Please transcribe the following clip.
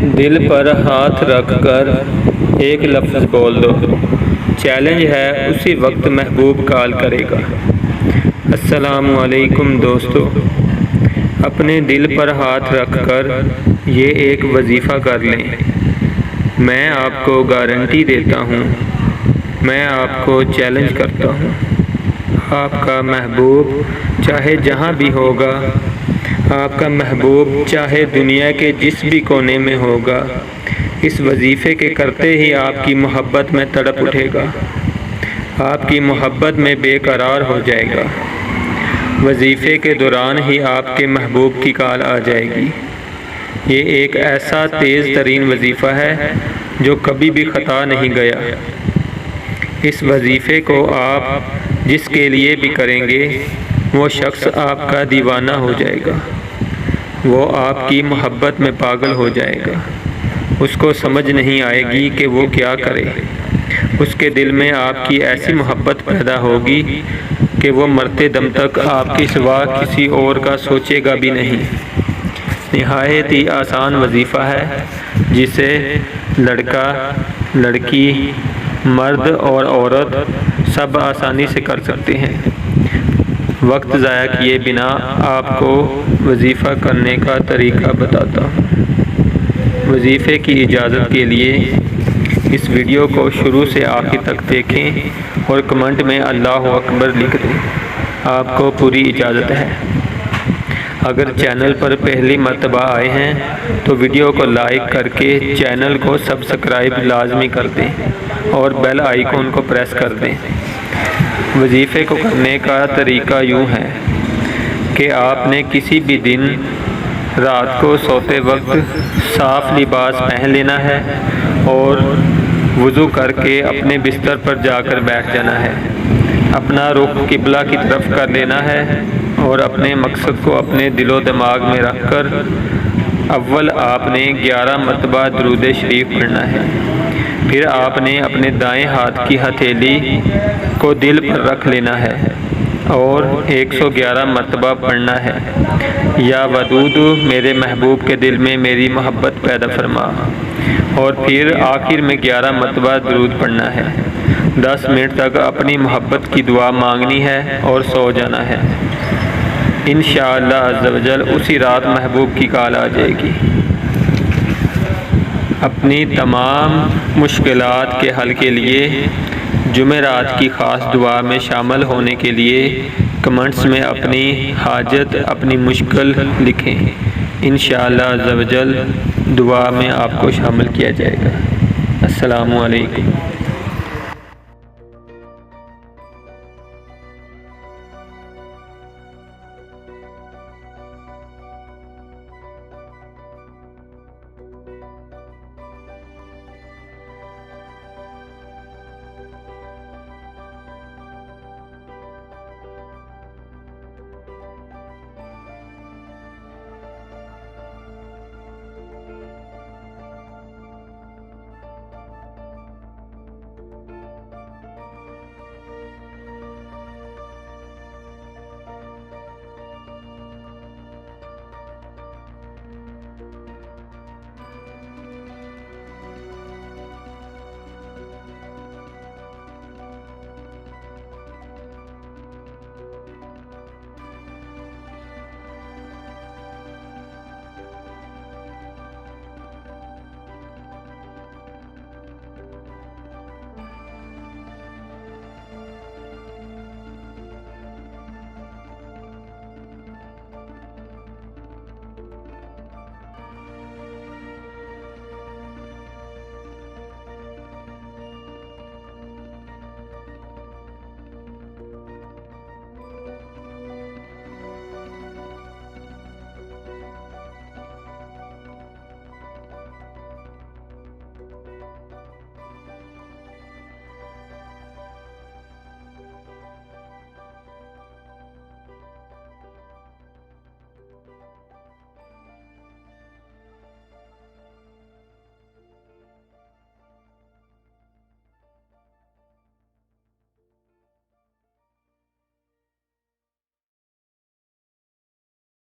دل پر ہاتھ رکھ کر ایک لفظ بول دو، چیلنج ہے اسی وقت محبوب کال کرے گا۔ السلام علیکم دوستو، اپنے دل پر ہاتھ رکھ کر یہ ایک وظیفہ کر لیں۔ میں آپ کو گارنٹی دیتا ہوں، میں آپ کو چیلنج کرتا ہوں، آپ کا محبوب چاہے جہاں بھی ہوگا، آپ کا محبوب چاہے دنیا کے جس بھی کونے میں ہوگا، اس وظیفے کے کرتے ہی آپ کی محبت میں تڑپ اٹھے گا، آپ کی محبت میں بے قرار ہو جائے گا۔ وظیفے کے دوران ہی آپ کے محبوب کی کال آ جائے گی۔ یہ ایک ایسا تیز ترین وظیفہ ہے جو کبھی بھی خطا نہیں گیا۔ اس وظیفے کو آپ جس کے لیے بھی کریں گے، وہ شخص آپ کا دیوانہ ہو جائے گا، وہ آپ کی محبت میں پاگل ہو جائے گا۔ اس کو سمجھ نہیں آئے گی کہ وہ کیا کرے۔ اس کے دل میں آپ کی ایسی محبت پیدا ہوگی کہ وہ مرتے دم تک آپ کے سوا کسی اور کا سوچے گا بھی نہیں۔ نہایت ہی آسان وظیفہ ہے جسے لڑکا، لڑکی، مرد اور عورت سب آسانی سے کر سکتے ہیں۔ وقت ضائع کیے بنا آپ کو وظیفہ کرنے کا طریقہ بتاتا ہوں۔ وظیفے کی اجازت کے لیے اس ویڈیو کو شروع سے آخر تک دیکھیں اور کمنٹ میں اللہ اکبر لکھ دیں، آپ کو پوری اجازت ہے۔ اگر چینل پر پہلی مرتبہ آئے ہیں تو ویڈیو کو لائک کر کے چینل کو سبسکرائب لازمی کر دیں اور بیل آئیکن کو پریس کر دیں۔ وظیفے کو کرنے کا طریقہ یوں ہے کہ آپ نے کسی بھی دن رات کو سوتے وقت صاف لباس پہن لینا ہے اور وضو کر کے اپنے بستر پر جا کر بیٹھ جانا ہے۔ اپنا رخ قبلہ کی طرف کر لینا ہے اور اپنے مقصد کو اپنے دل و دماغ میں رکھ کر اول آپ نے 11 مرتبہ درود شریف پڑھنا ہے۔ پھر آپ نے اپنے دائیں ہاتھ کی ہتھیلی کو دل پر رکھ لینا ہے اور 111 مرتبہ پڑھنا ہے، یا ودود میرے محبوب کے دل میں میری محبت پیدا فرما، اور پھر آخر میں 11 مرتبہ درود پڑھنا ہے۔ 10 منٹ تک اپنی محبت کی دعا مانگنی ہے اور سو جانا ہے۔ انشاءاللہ عز و جل اسی رات محبوب کی کال آ جائے گی۔ اپنی تمام مشکلات کے حل کے لیے جمعرات کی خاص دعا میں شامل ہونے کے لیے کمنٹس میں اپنی حاجت، اپنی مشکل لکھیں۔ انشاءاللہ عز و جل دعا میں آپ کو شامل کیا جائے گا۔ السلام علیکم۔